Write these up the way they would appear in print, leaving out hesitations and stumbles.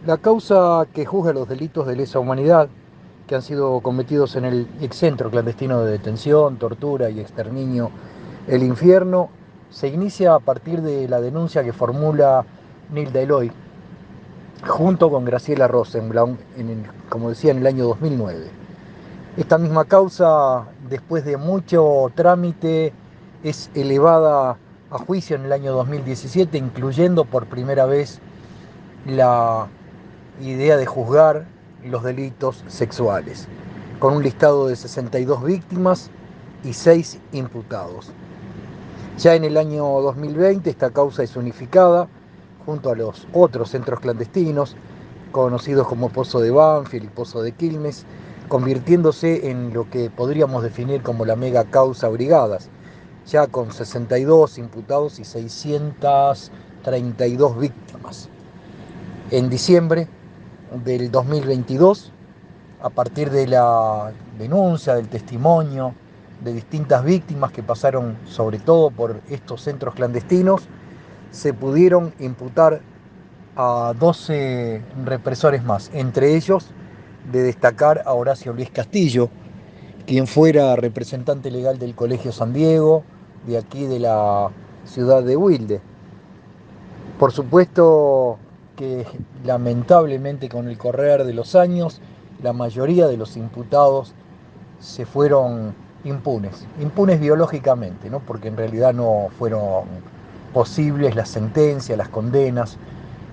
La causa que juzga los delitos de lesa humanidad que han sido cometidos en el excentro clandestino de detención, tortura y exterminio El Infierno se inicia a partir de la denuncia que formula Nilda Eloy junto con Graciela Rosenblaum, como decía, en el año 2009. Esta misma causa, después de mucho trámite, es elevada a juicio en el año 2017, incluyendo por primera vez la idea de juzgar los delitos sexuales, con un listado de 62 víctimas y 6 imputados. Ya en el año 2020 esta causa es unificada junto a los otros centros clandestinos, conocidos como Pozo de Banfield y Pozo de Quilmes, convirtiéndose en lo que podríamos definir como la mega causa Brigadas, ya con 62 imputados y 632 víctimas. En diciembre del 2022, a partir de la denuncia, del testimonio de distintas víctimas que pasaron sobre todo por estos centros clandestinos, se pudieron imputar a 12 represores más, entre ellos de destacar a Horacio Luis Castillo, quien fuera representante legal del Colegio San Diego, de aquí de la ciudad de Wilde. Por supuesto que lamentablemente con el correr de los años, la mayoría de los imputados se fueron impunes biológicamente, ¿no? Porque en realidad no fueron posibles las sentencias, las condenas,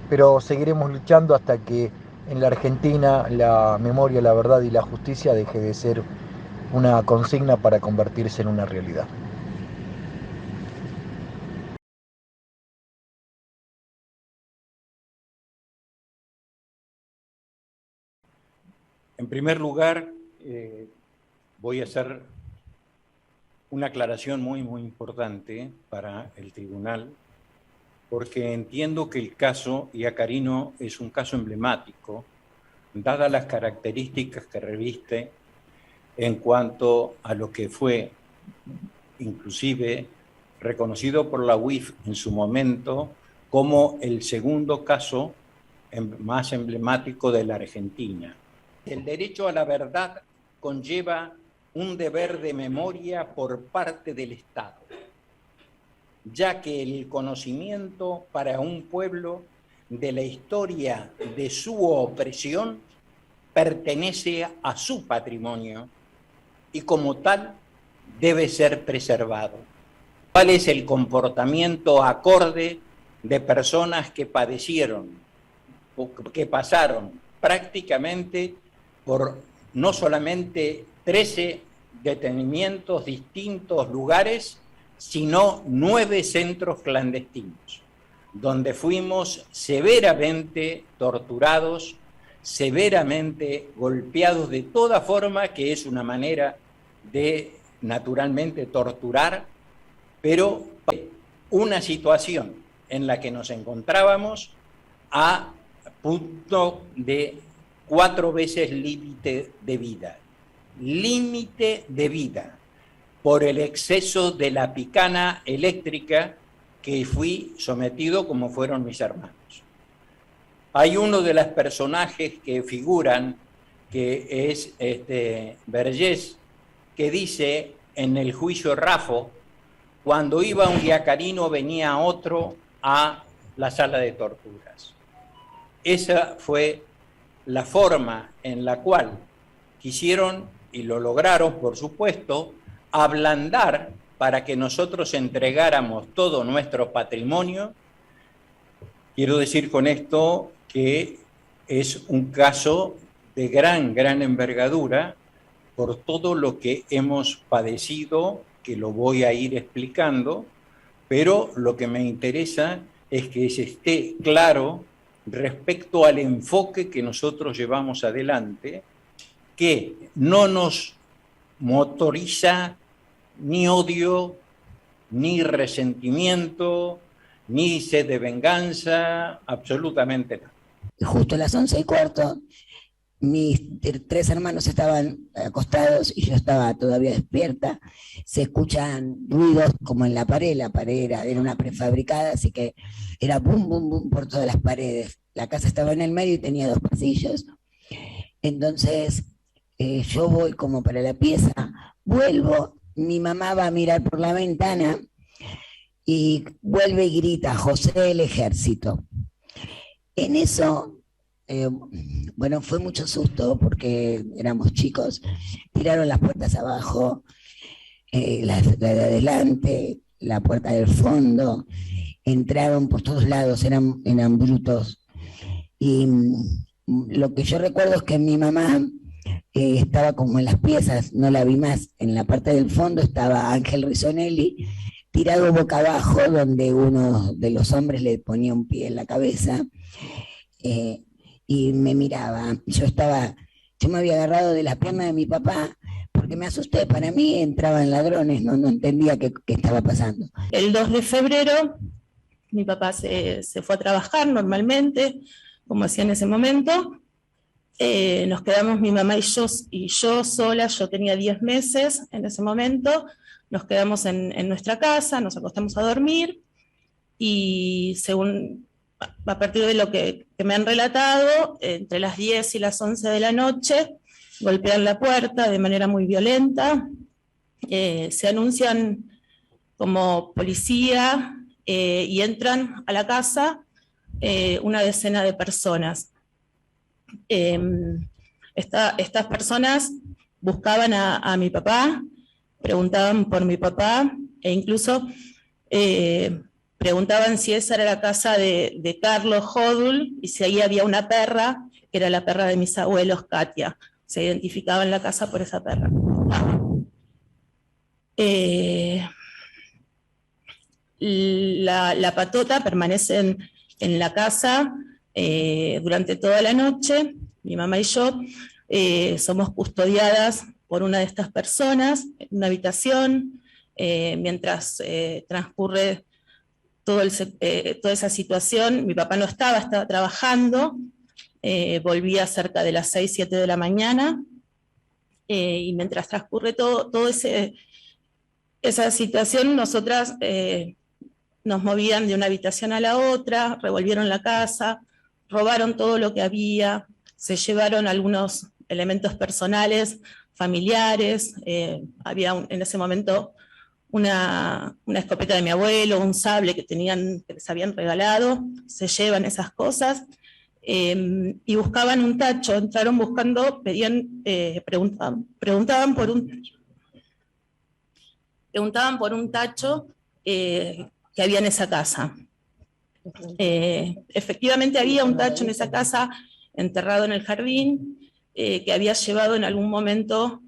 pero seguiremos luchando hasta que en la Argentina la memoria, la verdad y la justicia deje de ser una consigna para convertirse en una realidad. En primer lugar, voy a hacer una aclaración muy importante para el tribunal, porque entiendo que el caso Iacarino es un caso emblemático, dadas las características que reviste en cuanto a lo que fue inclusive reconocido por la UIF en su momento como el segundo caso más emblemático de la Argentina. El derecho a la verdad conlleva un deber de memoria por parte del Estado, ya que el conocimiento para un pueblo de la historia de su opresión pertenece a su patrimonio y como tal debe ser preservado. ¿Cuál es el comportamiento acorde de personas que padecieron o que pasaron prácticamente por no solamente 13 detenimientos, distintos lugares, sino 9 centros clandestinos, donde fuimos severamente torturados, severamente golpeados de toda forma, que es una manera de naturalmente torturar, pero una situación en la que nos encontrábamos a punto de 4 veces límite de vida. Límite de vida por el exceso de la picana eléctrica que fui sometido como fueron mis hermanos. Hay uno de los personajes que figuran, que es Vergés, que dice en el juicio Rafo, cuando iba un iacarino venía otro a la sala de torturas. Esa fue la forma en la cual quisieron, y lo lograron por supuesto, ablandar para que nosotros entregáramos todo nuestro patrimonio. Quiero decir con esto que es un caso de gran envergadura por todo lo que hemos padecido, que lo voy a ir explicando, pero lo que me interesa es que se esté claro respecto al enfoque que nosotros llevamos adelante, que no nos motoriza ni odio, ni resentimiento, ni sed de venganza, absolutamente nada. Justo a las 11:15, mis 3 hermanos estaban acostados y yo estaba todavía despierta. Se escuchan ruidos como en la pared era una prefabricada, así que era bum, bum, bum por todas las paredes. la casa estaba en el medio y tenía 2 pasillos. Entonces yo voy como para la pieza, vuelvo, mi mamá va a mirar por la ventana y vuelve y grita, José del Ejército. En eso, eh, bueno, fue mucho susto porque éramos chicos, tiraron las puertas abajo, la de adelante, la puerta del fondo, entraron por todos lados, eran brutos. Y lo que yo recuerdo es que mi mamá estaba como en las piezas, no la vi más. En la parte del fondo estaba Ángel Risonelli, tirado boca abajo, donde uno de los hombres le ponía un pie en la cabeza, eh, y me miraba. Yo me había agarrado de la pierna de mi papá, porque me asusté. Para mí entraban ladrones, no entendía qué estaba pasando. El 2 de febrero mi papá se fue a trabajar normalmente, como hacía en ese momento. Nos quedamos mi mamá y yo sola, yo tenía 10 meses en ese momento, nos quedamos en nuestra casa, nos acostamos a dormir, y según a partir de lo que me han relatado, entre las 10 y las 11 de la noche, golpean la puerta de manera muy violenta, se anuncian como policía, y entran a la casa una decena de personas. Estas personas buscaban a mi papá, preguntaban por mi papá, e incluso preguntaban si esa era la casa de Carlos Hodul, y si ahí había una perra, que era la perra de mis abuelos, Katia. Se identificaba en la casa por esa perra. La patota permanece en la casa durante toda la noche. Mi mamá y yo somos custodiadas por una de estas personas en una habitación, mientras transcurre toda esa situación. Mi papá no estaba trabajando, volvía cerca de las 6, 7 de la mañana, y mientras transcurre todo esa situación, nosotras nos movían de una habitación a la otra, revolvieron la casa, robaron todo lo que había, se llevaron algunos elementos personales, familiares, había en ese momento una escopeta de mi abuelo, un sable que les habían regalado, se llevan esas cosas, y buscaban un tacho, entraron buscando, preguntaban por un tacho que había en esa casa. Efectivamente había un tacho en esa casa, enterrado en el jardín, que había llevado en algún momento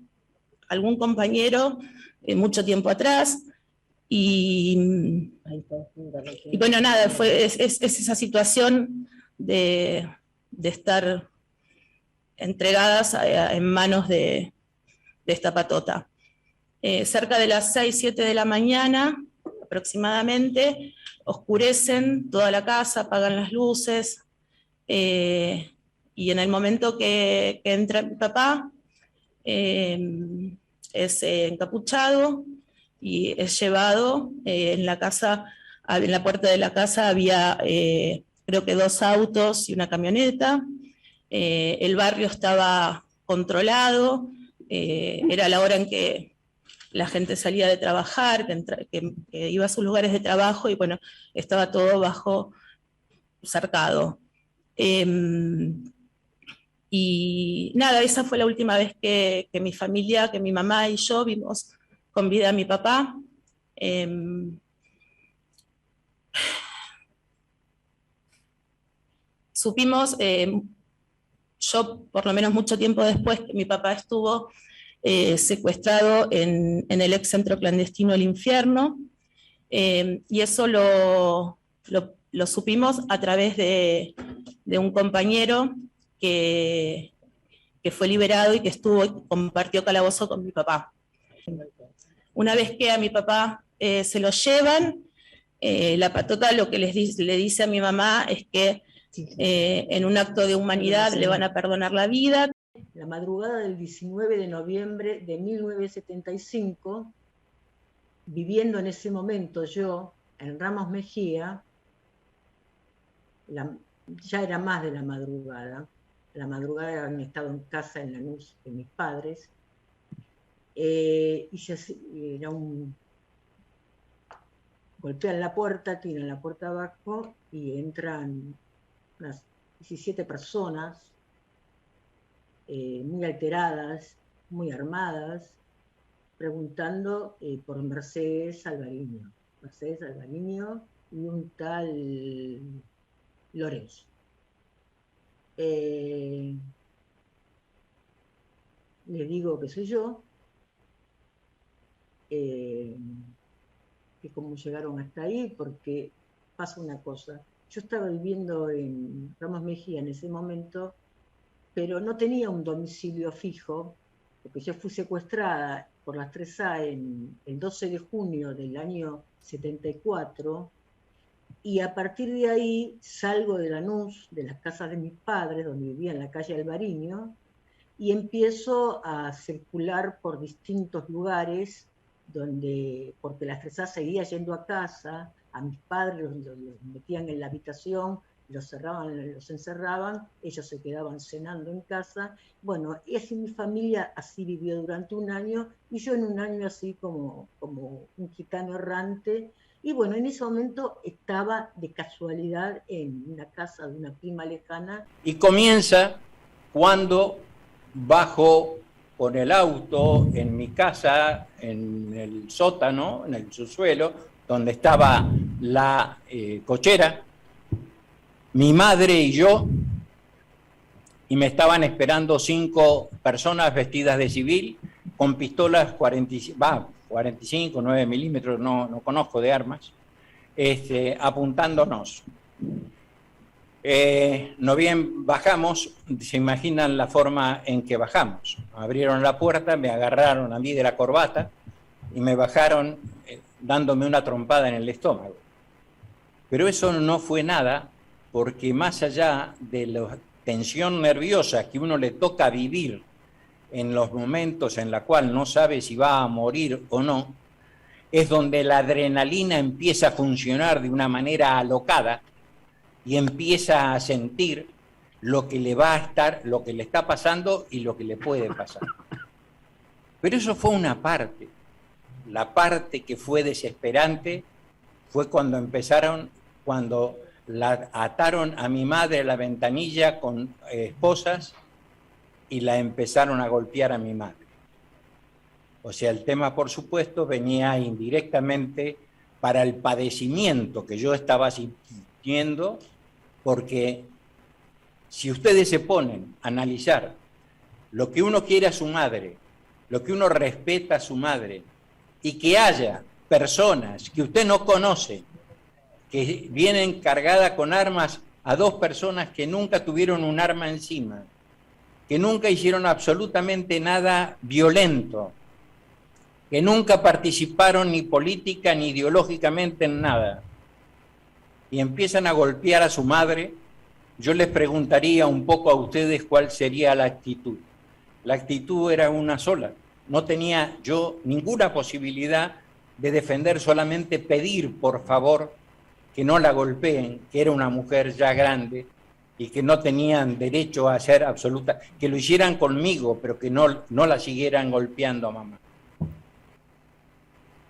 algún compañero mucho tiempo atrás, y bueno, nada, es esa situación de estar entregadas en manos de esta patota. Cerca de las 6, 7 de la mañana aproximadamente, oscurecen toda la casa, apagan las luces, y en el momento que entra mi papá, es encapuchado y es llevado en la casa. En la puerta de la casa había creo que 2 autos y una camioneta. El barrio estaba controlado, era la hora en que la gente salía de trabajar, que iba a sus lugares de trabajo, y bueno, estaba todo cercado. Y nada, esa fue la última vez que mi familia, que mi mamá y yo vimos con vida a mi papá. Supimos, yo por lo menos mucho tiempo después, que mi papá estuvo secuestrado en el ex centro clandestino El Infierno, y eso lo supimos a través de un compañero que fue liberado y que compartió calabozo con mi papá. Una vez que a mi papá se lo llevan, la patota lo que le dice a mi mamá es que en un acto de humanidad le van a perdonar la vida. La madrugada del 19 de noviembre de 1975, viviendo en ese momento yo en Ramos Mejía, ya era más de la madrugada. La madrugada habían estado en casa en Lanús de mis padres. Y era golpean la puerta, tiran la puerta abajo y entran unas 17 personas muy alteradas, muy armadas, preguntando por Mercedes Alvariño. Mercedes Alvariño y un tal Lorenzo. Le digo que soy yo, que cómo llegaron hasta ahí, porque pasa una cosa. Yo estaba viviendo en Ramos Mejía en ese momento, pero no tenía un domicilio fijo, porque yo fui secuestrada por las 3A el 12 de junio del año 74, y a partir de ahí salgo de Lanús, de las casas de mis padres, donde vivía en la calle Alvariño, y empiezo a circular por distintos lugares, porque las 3A seguía yendo a casa, a mis padres los metían en la habitación, los encerraban, ellos se quedaban cenando en casa. Bueno, y así mi familia así vivió durante un año, y yo en un año así como un gitano errante. Y bueno, en ese momento estaba de casualidad en una casa de una prima lejana. Y comienza cuando bajo con el auto en mi casa, en el sótano, en el subsuelo, donde estaba la cochera, mi madre y yo, y me estaban esperando 5 personas vestidas de civil, con pistolas 45, 9 milímetros, no conozco de armas, apuntándonos. No bien bajamos, se imaginan la forma en que bajamos. Abrieron la puerta, me agarraron a mí de la corbata y me bajaron dándome una trompada en el estómago. Pero eso no fue nada, porque más allá de la tensión nerviosa que uno le toca vivir en los momentos en los cuales no sabe si va a morir o no, es donde la adrenalina empieza a funcionar de una manera alocada y empieza a sentir lo que le lo que le está pasando y lo que le puede pasar. Pero eso fue una parte. La parte que fue desesperante fue cuando la ataron a mi madre a la ventanilla con esposas y la empezaron a golpear a mi madre. O sea, el tema, por supuesto, venía indirectamente para el padecimiento que yo estaba sintiendo, porque si ustedes se ponen a analizar lo que uno quiere a su madre, lo que uno respeta a su madre, y que haya personas que usted no conoce, que vienen cargadas con armas a 2 personas que nunca tuvieron un arma encima, que nunca hicieron absolutamente nada violento, que nunca participaron ni política ni ideológicamente en nada, y empiezan a golpear a su madre, yo les preguntaría un poco a ustedes cuál sería la actitud. La actitud era una sola. No tenía yo ninguna posibilidad de defender, solamente pedir, por favor, que no la golpeen, que era una mujer ya grande y que no tenían derecho a hacer absoluta, que lo hicieran conmigo, pero que no la siguieran golpeando a mamá.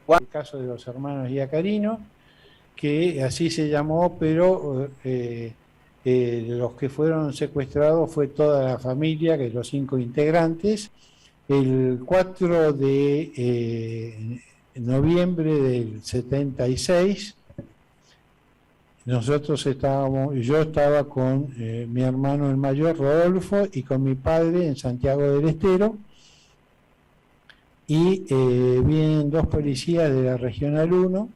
El caso de los hermanos Iacarino, que así se llamó, pero los que fueron secuestrados fue toda la familia, que los 5 integrantes. El 4 de noviembre del 76, yo estaba con mi hermano el mayor, Rodolfo, y con mi padre en Santiago del Estero, y vienen 2 policías de la Regional 1,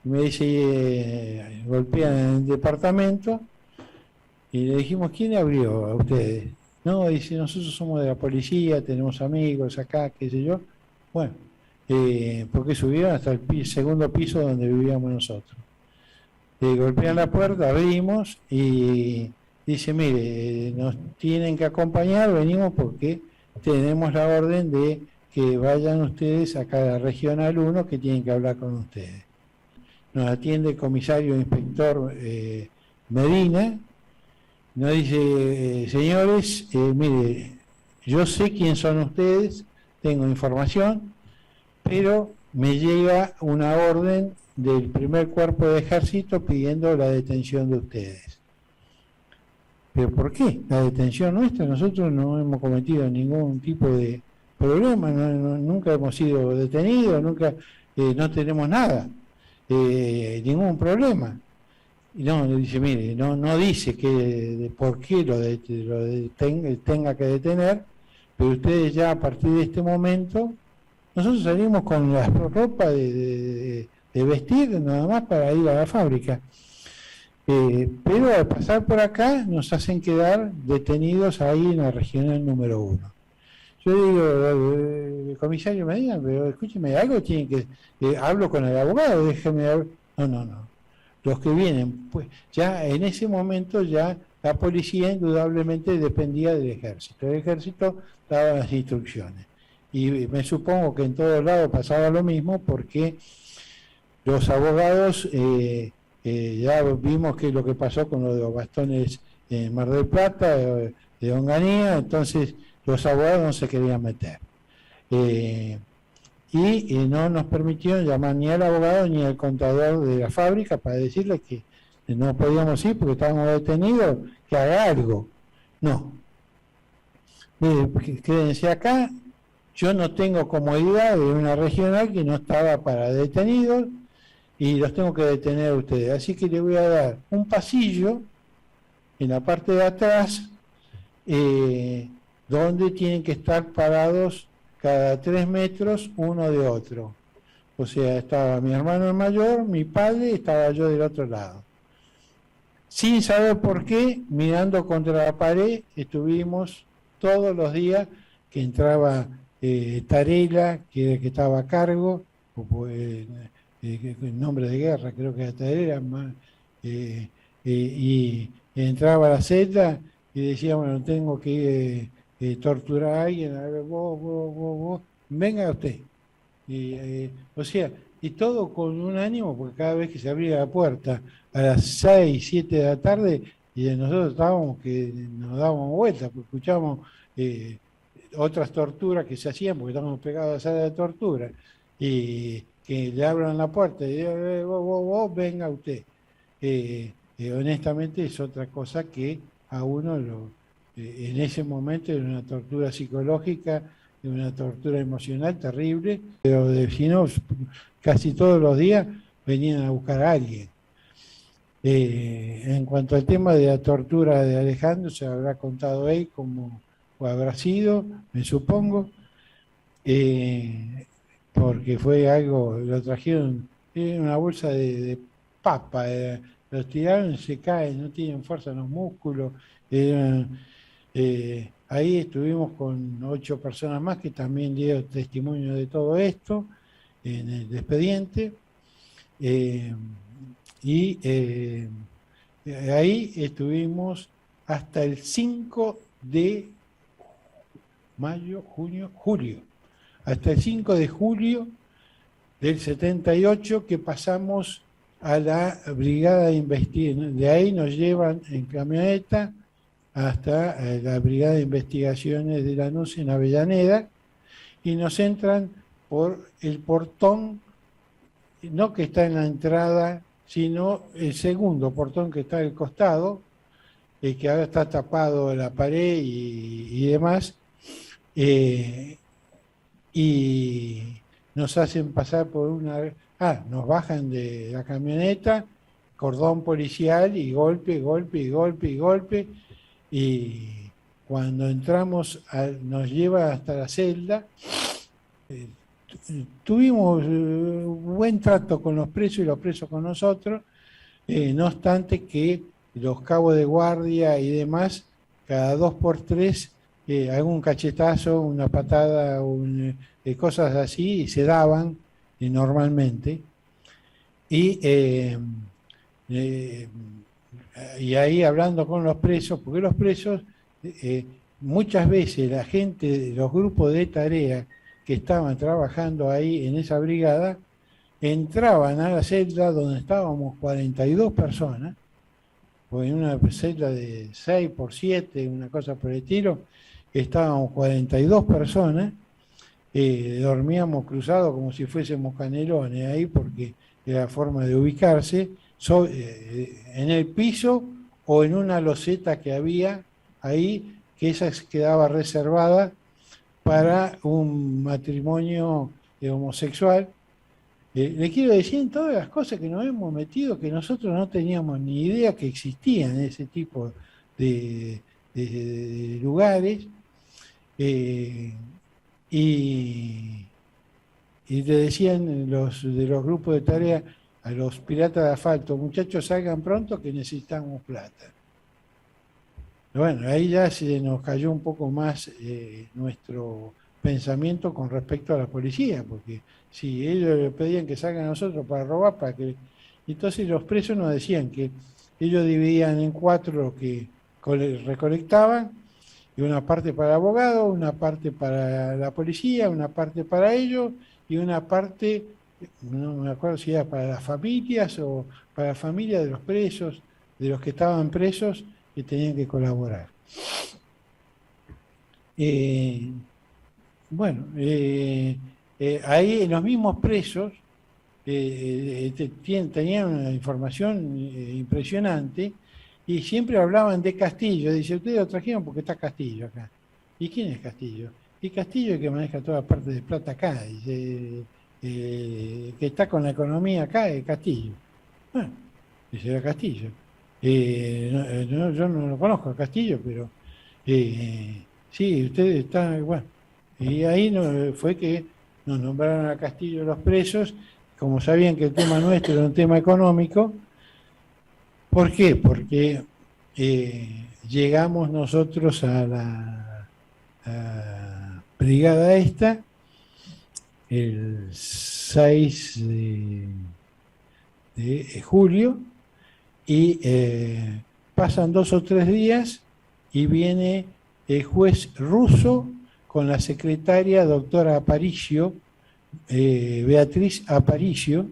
me dice, golpean en el departamento, y le dijimos, ¿quién abrió a ustedes? No, dice, nosotros somos de la policía, tenemos amigos acá, qué sé yo. Bueno, porque subieron hasta el 2.º piso donde vivíamos nosotros. Golpean la puerta, abrimos y dice, mire, nos tienen que acompañar, venimos porque tenemos la orden de que vayan ustedes acá a la Regional 1, que tienen que hablar con ustedes. Nos atiende el comisario inspector Medina, nos dice, señores, mire, yo sé quién son ustedes, tengo información, pero me llega una orden del primer cuerpo de ejército pidiendo la detención de ustedes. ¿Pero por qué? La detención nuestra, nosotros no hemos cometido ningún tipo de problema, nunca hemos sido detenidos, nunca, no tenemos nada, ningún problema. Y no, dice, mire, no dice que por qué tenga que detener, pero ustedes ya a partir de este momento, nosotros salimos con la ropa de vestir nada más para ir a la fábrica. Pero al pasar por acá nos hacen quedar detenidos ahí en la regional número 1. Yo digo, el comisario me diga, pero escúcheme, algo tiene que... hablo con el abogado, déjeme... No. Los que vienen, pues ya en ese momento ya la policía indudablemente dependía del ejército. El ejército daba las instrucciones. Y me supongo que en todos lados pasaba lo mismo porque los abogados... ya vimos qué es lo que pasó con los bastones en Mar del Plata, de Onganía, entonces los abogados no se querían meter. Y no nos permitieron llamar ni al abogado ni al contador de la fábrica para decirles que no podíamos ir porque estábamos detenidos, que haga algo. No. Quédense acá, yo no tengo comodidad de una regional que no estaba para detenidos, y los tengo que detener a ustedes. Así que les voy a dar un pasillo en la parte de atrás donde tienen que estar parados cada 3 metros uno de otro. O sea, estaba mi hermano el mayor, mi padre, y estaba yo del otro lado. Sin saber por qué, mirando contra la pared, estuvimos todos los días que entraba Tarela, que estaba a cargo, nombre de guerra, creo que hasta era más, y entraba a la celda y decía, bueno, tengo que torturar a alguien, a ver, vos, venga usted. O sea, y todo con un ánimo, porque cada vez que se abría la puerta a las 6, 7 de la tarde, y nosotros estábamos que nos dábamos vueltas, porque escuchábamos otras torturas que se hacían, porque estábamos pegados a la sala de tortura, y que le abran la puerta y digan, vos, venga usted. Honestamente es otra cosa que a uno en ese momento era una tortura psicológica, una tortura emocional terrible, pero si no, casi todos los días venían a buscar a alguien. En cuanto al tema de la tortura de Alejandro, se habrá contado él como habrá sido, me supongo. Porque fue algo, lo trajeron en una bolsa de papa, los tiraron, se caen, no tienen fuerza en los músculos. Ahí estuvimos con 8 personas más que también dieron testimonio de todo esto en el expediente. Ahí estuvimos hasta el 5 de julio. Hasta el 5 de julio del 78 que pasamos a la brigada de investigación. De ahí nos llevan en camioneta hasta la brigada de investigaciones de Lanús en Avellaneda y nos entran por el portón, no que está en la entrada, sino el segundo portón que está al costado, que ahora está tapado la pared y demás. Y nos hacen pasar por nos bajan de la camioneta, cordón policial y golpe, y cuando entramos nos lleva hasta la celda. Tuvimos buen trato con los presos y los presos con nosotros, no obstante que los cabos de guardia y demás, cada 2 por 3 algún cachetazo, una patada, cosas así, se daban normalmente. Y ahí hablando con los presos, porque los presos, muchas veces la gente, los grupos de tarea que estaban trabajando ahí en esa brigada, entraban a la celda donde estábamos 42 personas, porque en una celda de 6 por 7, una cosa por el estilo, estábamos 42 personas, dormíamos cruzados como si fuésemos canelones ahí, porque era la forma de ubicarse, en el piso o en una loseta que había ahí, que esa quedaba reservada para un matrimonio homosexual. Le quiero decir en todas las cosas que nos hemos metido, que nosotros no teníamos ni idea que existían ese tipo de lugares, y le decían de los grupos de tarea a los piratas de asfalto: muchachos, salgan pronto que necesitamos plata. Bueno, ahí ya se nos cayó un poco más nuestro pensamiento con respecto a la policía, porque si ellos le pedían que salgan a nosotros para robar, entonces los presos nos decían que ellos dividían en 4 lo que recolectaban, y una parte para el abogado, una parte para la policía, una parte para ellos, y una parte, no me acuerdo si era para las familias o para la familia de los presos, de los que estaban presos, que tenían que colaborar. Bueno, ahí en los mismos presos tenían una información impresionante, y siempre hablaban de Castillo. Dice: ustedes lo trajeron porque está Castillo acá. ¿Y quién es Castillo? Y Castillo es el que maneja toda parte de plata acá. Dice, que está con la economía acá, es Castillo. Bueno, dice: era Castillo. Yo no lo conozco a Castillo, pero sí, ustedes están, bueno. Y ahí fue que nos nombraron a Castillo los presos, como sabían que el tema nuestro era un tema económico. ¿Por qué? Porque llegamos nosotros a la brigada esta el 6 de julio, y pasan 2 o 3 días y viene el juez ruso con la secretaria doctora Aparicio, Beatriz Aparicio,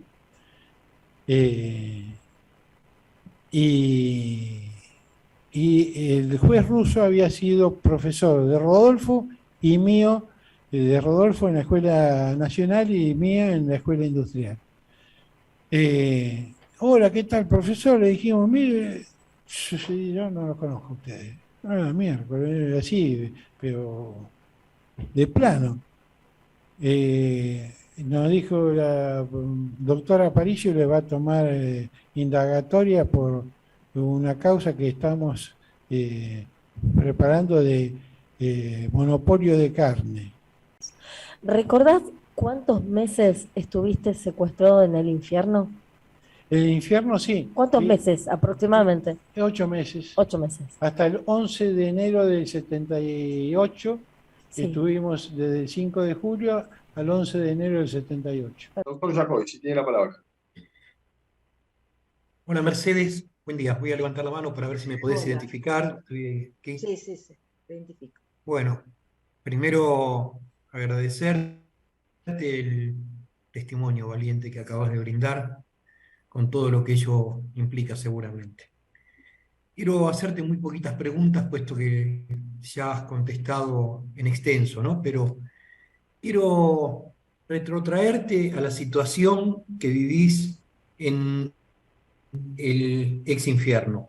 y el juez ruso había sido profesor de Rodolfo y mío, de Rodolfo en la Escuela Nacional y mío en la Escuela Industrial. Hola, ¿qué tal, profesor? Le dijimos: mire, yo no lo conozco a ustedes. Miércoles, así, pero de plano. Nos dijo: la doctora Aparicio le va a tomar indagatoria por una causa que estamos preparando de monopolio de carne. ¿Recordás cuántos meses estuviste secuestrado en el infierno? El infierno, sí. ¿Cuántos sí, meses aproximadamente? 8 meses. 8 meses. Hasta el 11 de enero del 78, Sí. estuvimos desde el 5 de julio al 11 de enero del 78. Doctor Jacobi, tiene la palabra. Hola, Mercedes, buen día. Voy a levantar la mano para ver si me podés Hola. identificar. Estoy aquí. Sí, te identifico. Bueno, primero agradecerte el testimonio valiente que acabas de brindar, con todo lo que ello implica seguramente. Quiero hacerte muy poquitas preguntas, puesto que ya has contestado en extenso, ¿no? Pero quiero retrotraerte a la situación que vivís en el ex infierno.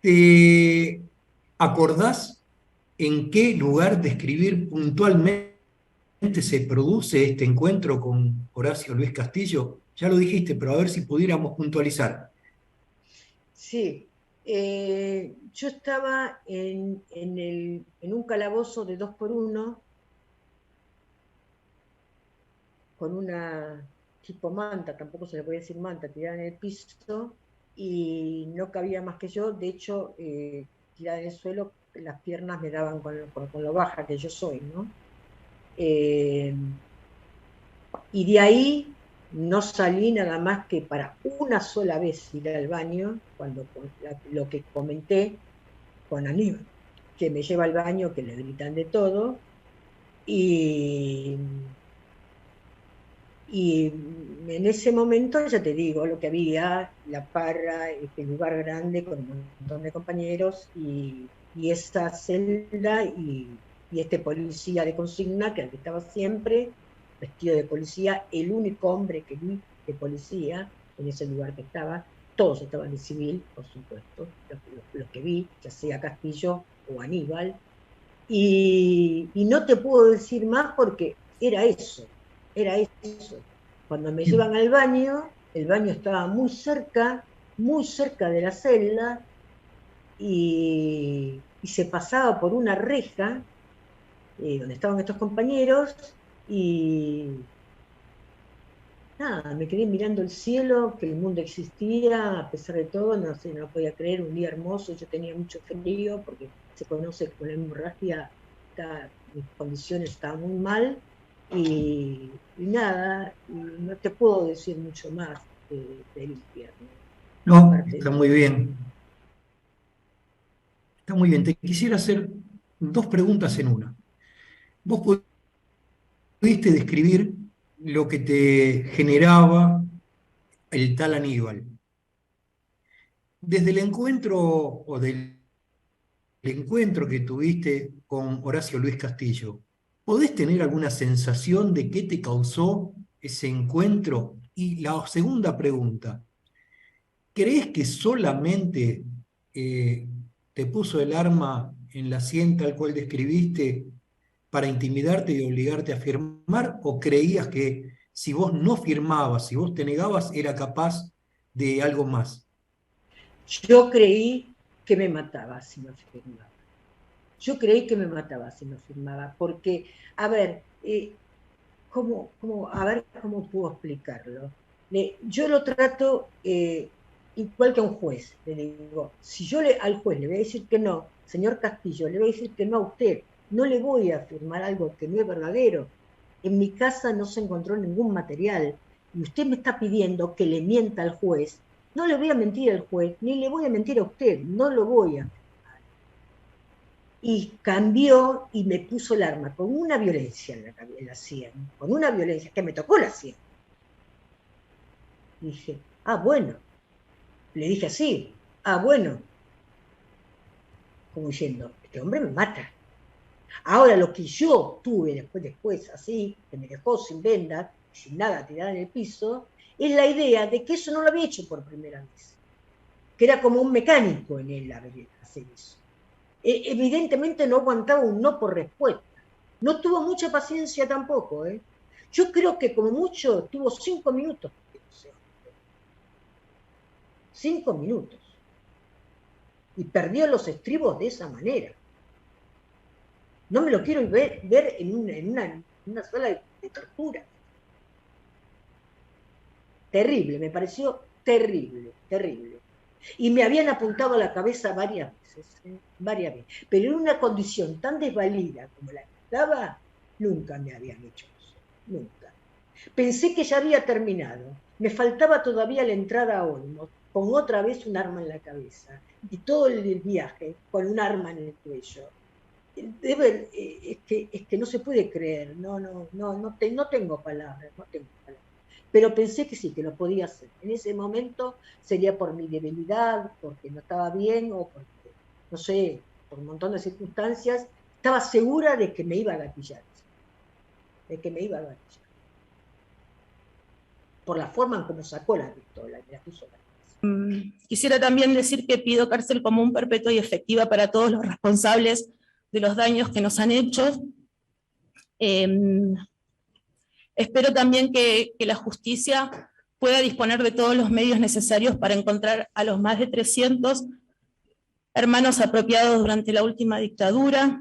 ¿Te acordás en qué lugar de escribir puntualmente se produce este encuentro con Horacio Luis Castillo? Ya lo dijiste, pero a ver si pudiéramos puntualizar. Sí, yo estaba en un calabozo de 2x1 con una tipo manta, tampoco se le podía decir manta, tirada en el piso, y no cabía más que yo. De hecho, tirada en el suelo, las piernas me daban con lo baja que yo soy, ¿no? Y de ahí no salí nada más que para una sola vez ir al baño, cuando lo que comenté con Aníbal, que me lleva al baño, que le gritan de todo, y Y en ese momento, ya te digo, lo que había, la parra, este lugar grande con un montón de compañeros y esta celda y este policía de consigna que estaba siempre vestido de policía, el único hombre que vi de policía en ese lugar que estaba, todos estaban de civil, por supuesto, los que vi, ya sea Castillo o Aníbal, y no te puedo decir más porque era eso. Cuando me llevan al baño, el baño estaba muy cerca de la celda, y se pasaba por una reja donde estaban estos compañeros, y nada, me quedé mirando el cielo, que el mundo existía, a pesar de todo, no sé, no podía creer, un día hermoso, yo tenía mucho frío, porque se conoce que con la hemorragia mis condiciones estaban muy mal, y nada, no te puedo decir mucho más del infierno. No, está muy bien. Está muy bien. Te quisiera hacer dos preguntas en una. Vos pudiste describir lo que te generaba el tal Aníbal. Desde el encuentro o del encuentro que tuviste con Horacio Luis Castillo, ¿podés tener alguna sensación de qué te causó ese encuentro? Y la segunda pregunta, ¿crees que solamente te puso el arma en la sien tal cual describiste para intimidarte y obligarte a firmar? ¿O creías que si vos no firmabas, si vos te negabas, era capaz de algo más? Yo creí que me mataba si no firmaba. Porque, a ver, ¿cómo puedo explicarlo? Yo lo trato igual que a un juez. Le digo, si yo al juez le voy a decir que no, señor Castillo, le voy a decir que no a usted, no le voy a firmar algo que no es verdadero. En mi casa no se encontró ningún material y usted me está pidiendo que le mienta al juez. No le voy a mentir al juez, ni le voy a mentir a usted, no lo voy a. Y cambió y me puso el arma con una violencia en la sien, con una violencia que me tocó la sien. Y dije, bueno, le dije así, bueno, como diciendo, este hombre me mata. Ahora lo que yo tuve después así, que me dejó sin venda, sin nada tirada en el piso, es la idea de que eso no lo había hecho por primera vez, que era como un mecánico en él hacer eso. Evidentemente no aguantaba un no por respuesta. No tuvo mucha paciencia tampoco. Yo creo que como mucho tuvo 5 minutos. 5 minutos. Y perdió los estribos de esa manera. No me lo quiero ver en una sala de tortura. Terrible, me pareció terrible. Y me habían apuntado a la cabeza varias veces, pero en una condición tan desvalida como la que estaba, nunca me habían hecho eso, nunca. Pensé que ya había terminado, me faltaba todavía la entrada a Olmos, con otra vez un arma en la cabeza, y todo el viaje con un arma en el cuello. Es que no se puede creer, no tengo palabras, pero pensé que sí, que lo podía hacer. En ese momento sería por mi debilidad, porque no estaba bien, o porque, no sé, por un montón de circunstancias, estaba segura de que me iba a gatillar. Por la forma en cómo sacó la pistola y la puso la cabeza. Quisiera también decir que pido cárcel común perpetua y efectiva para todos los responsables de los daños que nos han hecho. Espero también que la justicia pueda disponer de todos los medios necesarios para encontrar a los más de 300 hermanos apropiados durante la última dictadura.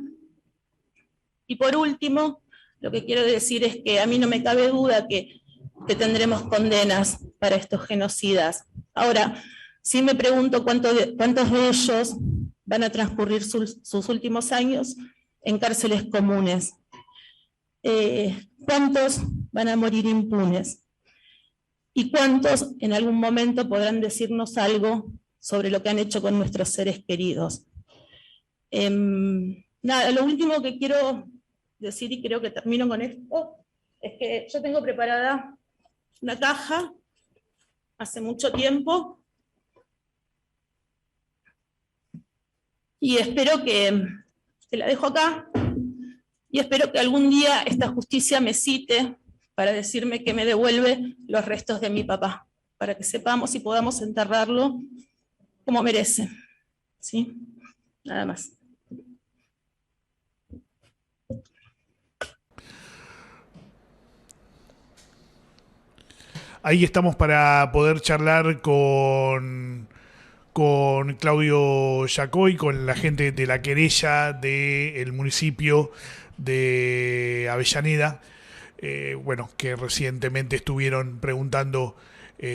Y por último, lo que quiero decir es que a mí no me cabe duda que tendremos condenas para estos genocidas. Ahora, sí me pregunto cuántos de ellos van a transcurrir sus últimos años en cárceles comunes. ¿Cuántos van a morir impunes? ¿Y cuántos en algún momento podrán decirnos algo sobre lo que han hecho con nuestros seres queridos? Nada, lo último que quiero decir, y creo que termino con esto, es que yo tengo preparada una caja hace mucho tiempo y espero que, te la dejo acá, y espero que algún día esta justicia me cite para decirme que me devuelve los restos de mi papá, para que sepamos y podamos enterrarlo como merece. ¿Sí? Nada más. Ahí estamos para poder charlar con Claudio Yacoy, con la gente de la querella del municipio de Avellaneda, bueno, que recientemente estuvieron preguntando,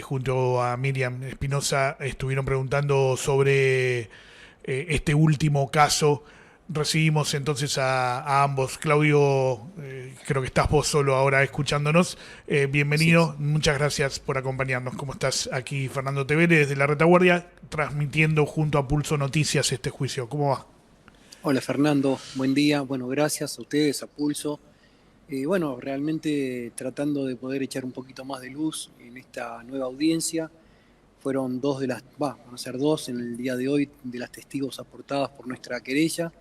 junto a Miriam Espinosa, estuvieron preguntando sobre este último caso. Recibimos entonces a ambos. Claudio, creo que estás vos solo ahora escuchándonos. Bienvenido, sí. Muchas gracias por acompañarnos. ¿Cómo estás? Aquí Fernando Tevere desde La Retaguardia, transmitiendo junto a Pulso Noticias este juicio. ¿Cómo va? Hola Fernando, buen día. Bueno, gracias a ustedes, a Pulso. Bueno, realmente tratando de poder echar un poquito más de luz en esta nueva audiencia. Fueron van a ser dos en el día de hoy, de las testigos aportadas por nuestra querella,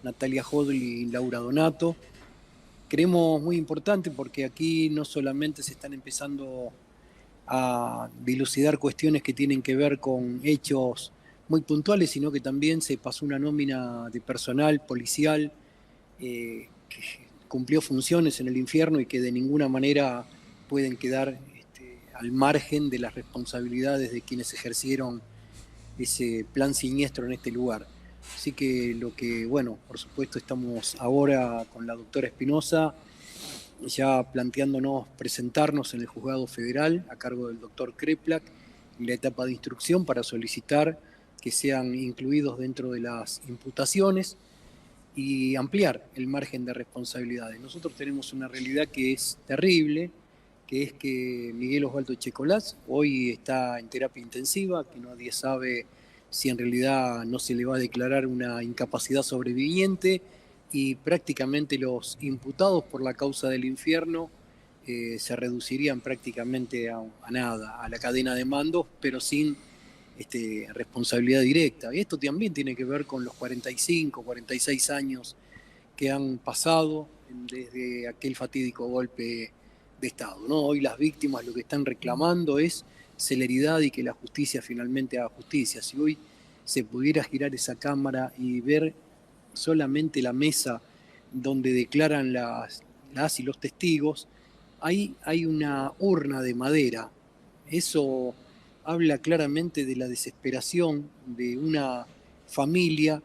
Natalia Hodl y Laura Donato. Creemos muy importante porque aquí no solamente se están empezando a dilucidar cuestiones que tienen que ver con hechos muy puntuales, sino que también se pasó una nómina de personal policial que cumplió funciones en el infierno y que de ninguna manera pueden quedar al margen de las responsabilidades de quienes ejercieron ese plan siniestro en este lugar. Así que bueno, por supuesto estamos ahora con la doctora Espinosa ya planteándonos presentarnos en el juzgado federal a cargo del doctor Kreplak en la etapa de instrucción para solicitar que sean incluidos dentro de las imputaciones y ampliar el margen de responsabilidades. Nosotros tenemos una realidad que es terrible, que es que Miguel Osvaldo Checolás hoy está en terapia intensiva, que nadie sabe si en realidad no se le va a declarar una incapacidad sobreviviente, y prácticamente los imputados por la causa del infierno se reducirían prácticamente a nada, a la cadena de mandos, pero sin responsabilidad directa. Y esto también tiene que ver con los 45, 46 años que han pasado desde aquel fatídico golpe de Estado, ¿no? Hoy las víctimas lo que están reclamando es celeridad y que la justicia finalmente haga justicia. Si hoy se pudiera girar esa cámara y ver solamente la mesa donde declaran las y los testigos, ahí hay una urna de madera. Eso habla claramente de la desesperación de una familia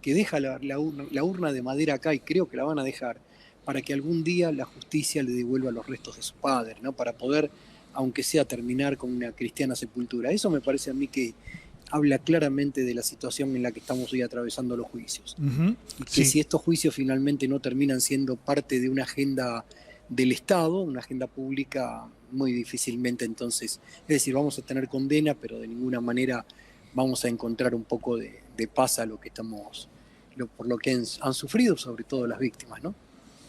que deja la urna de madera acá, y creo que la van a dejar, para que algún día la justicia le devuelva los restos de su padre, ¿no? Para poder, aunque sea, terminar con una cristiana sepultura. Eso me parece a mí que habla claramente de la situación en la que estamos hoy atravesando los juicios. Uh-huh. Y que si estos juicios finalmente no terminan siendo parte de una agenda del Estado, una agenda pública, muy difícilmente entonces, es decir, vamos a tener condena, pero de ninguna manera vamos a encontrar un poco de paz a lo que estamos, por lo que han sufrido, sobre todo las víctimas, ¿no?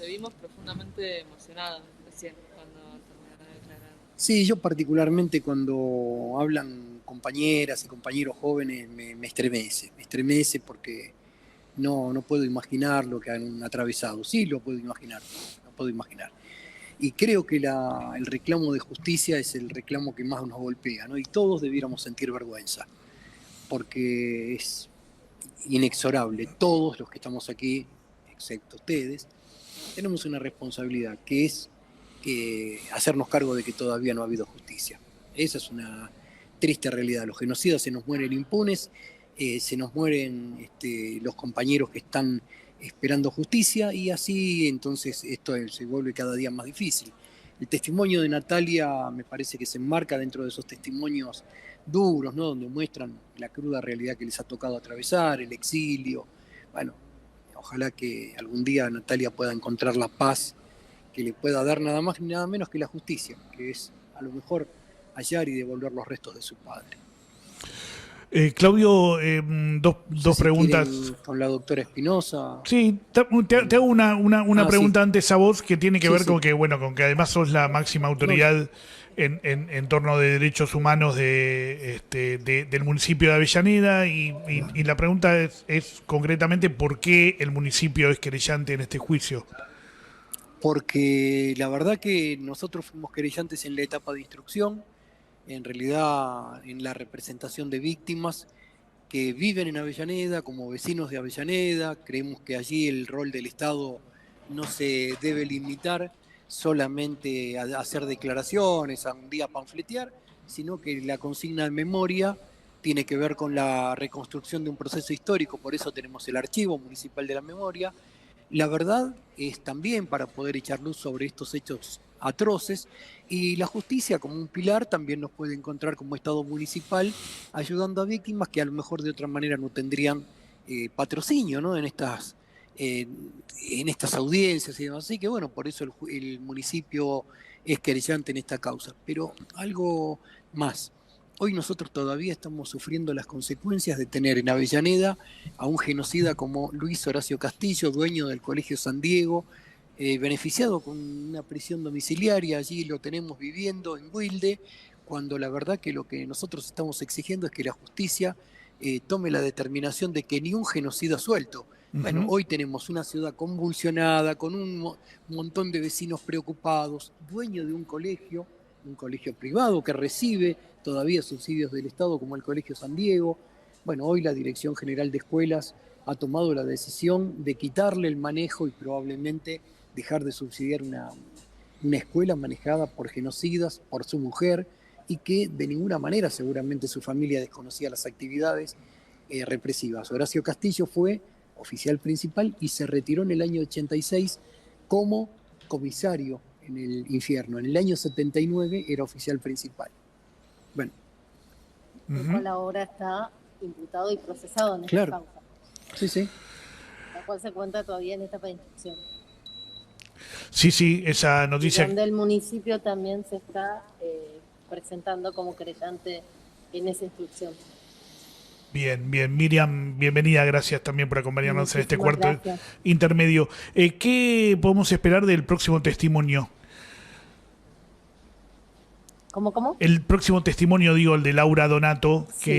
Te vimos profundamente emocionados recién cuando terminaron de declarar. Sí, yo particularmente cuando hablan compañeras y compañeros jóvenes me estremece porque no puedo imaginar lo que han atravesado. Sí, lo puedo imaginar. Y creo que el reclamo de justicia es el reclamo que más nos golpea, ¿no? Y todos debiéramos sentir vergüenza, porque es inexorable. Todos los que estamos aquí, excepto ustedes, tenemos una responsabilidad, que es hacernos cargo de que todavía no ha habido justicia. Esa es una triste realidad. Los genocidas se nos mueren impunes, se nos mueren los compañeros que están esperando justicia, y así entonces esto se vuelve cada día más difícil. El testimonio de Natalia me parece que se enmarca dentro de esos testimonios duros, ¿no? Donde muestran la cruda realidad que les ha tocado atravesar, el exilio. Bueno, ojalá que algún día Natalia pueda encontrar la paz que le pueda dar nada más ni nada menos que la justicia, que es a lo mejor hallar y devolver los restos de su padre. Claudio, dos preguntas. Con la doctora Espinosa. Sí, te hago una pregunta antes a vos, que tiene que ver sí. con que, bueno, con que además sos la máxima autoridad en torno de derechos humanos del municipio de Avellaneda y la pregunta es concretamente ¿por qué el municipio es querellante en este juicio? Porque la verdad que nosotros fuimos querellantes en la etapa de instrucción, en realidad en la representación de víctimas que viven en Avellaneda, como vecinos de Avellaneda. Creemos que allí el rol del Estado no se debe limitar solamente a hacer declaraciones, a un día panfletear, sino que la consigna de memoria tiene que ver con la reconstrucción de un proceso histórico, por eso tenemos el Archivo Municipal de la Memoria. La verdad es también para poder echar luz sobre estos hechos atroces, y la justicia como un pilar también nos puede encontrar como Estado municipal ayudando a víctimas que a lo mejor de otra manera no tendrían patrocinio, ¿no? en estas audiencias y demás. Así que bueno, por eso el municipio es querellante en esta causa. Pero algo más. Hoy nosotros todavía estamos sufriendo las consecuencias de tener en Avellaneda a un genocida como Luis Horacio Castillo, dueño del Colegio San Diego, beneficiado con una prisión domiciliaria. Allí lo tenemos viviendo en Wilde, cuando la verdad que lo que nosotros estamos exigiendo es que la justicia tome la determinación de que ni un genocida suelto. Bueno, hoy tenemos una ciudad convulsionada, con un montón de vecinos preocupados, dueño de un colegio privado que recibe todavía subsidios del Estado como el Colegio San Diego. Bueno, hoy la Dirección General de Escuelas ha tomado la decisión de quitarle el manejo y probablemente dejar de subsidiar una escuela manejada por genocidas, por su mujer, y que de ninguna manera seguramente su familia desconocía las actividades represivas. Horacio Castillo fue oficial principal y se retiró en el año 86 como comisario en el infierno. En el año 79 era oficial principal. Bueno. El cual ahora está imputado y procesado en esta causa. Sí, sí. La cual se cuenta todavía en etapa de instrucción. Sí, esa noticia. Y donde el municipio también se está presentando como querellante en esa instrucción. Bien, Miriam, bienvenida, gracias también por acompañarnos en este cuarto intermedio. ¿Qué podemos esperar del próximo testimonio? ¿Cómo? El próximo testimonio, digo, el de Laura Donato, Sí.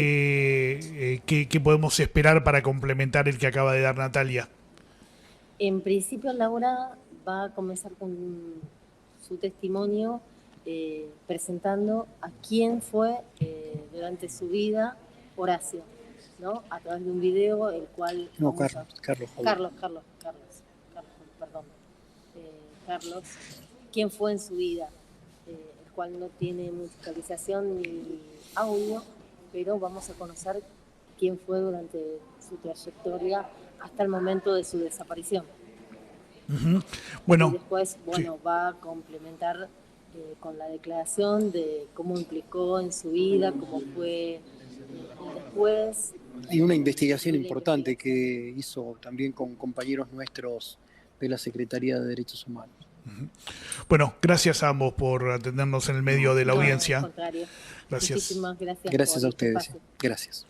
¿qué podemos esperar para complementar el que acaba de dar Natalia? En principio, Laura va a comenzar con su testimonio presentando a quién fue durante su vida Horacio, ¿no? A través de un video, el cual... Carlos, quién fue en su vida, el cual no tiene musicalización ni audio, pero vamos a conocer quién fue durante su trayectoria hasta el momento de su desaparición. Bueno, y después, va a complementar con la declaración de cómo implicó en su vida, cómo fue después. Y una investigación importante que hizo también con compañeros nuestros de la Secretaría de Derechos Humanos. Bueno, gracias a ambos por atendernos en el medio de la audiencia. Al contrario. Gracias. Muchísimas gracias. Gracias a ustedes. Gracias.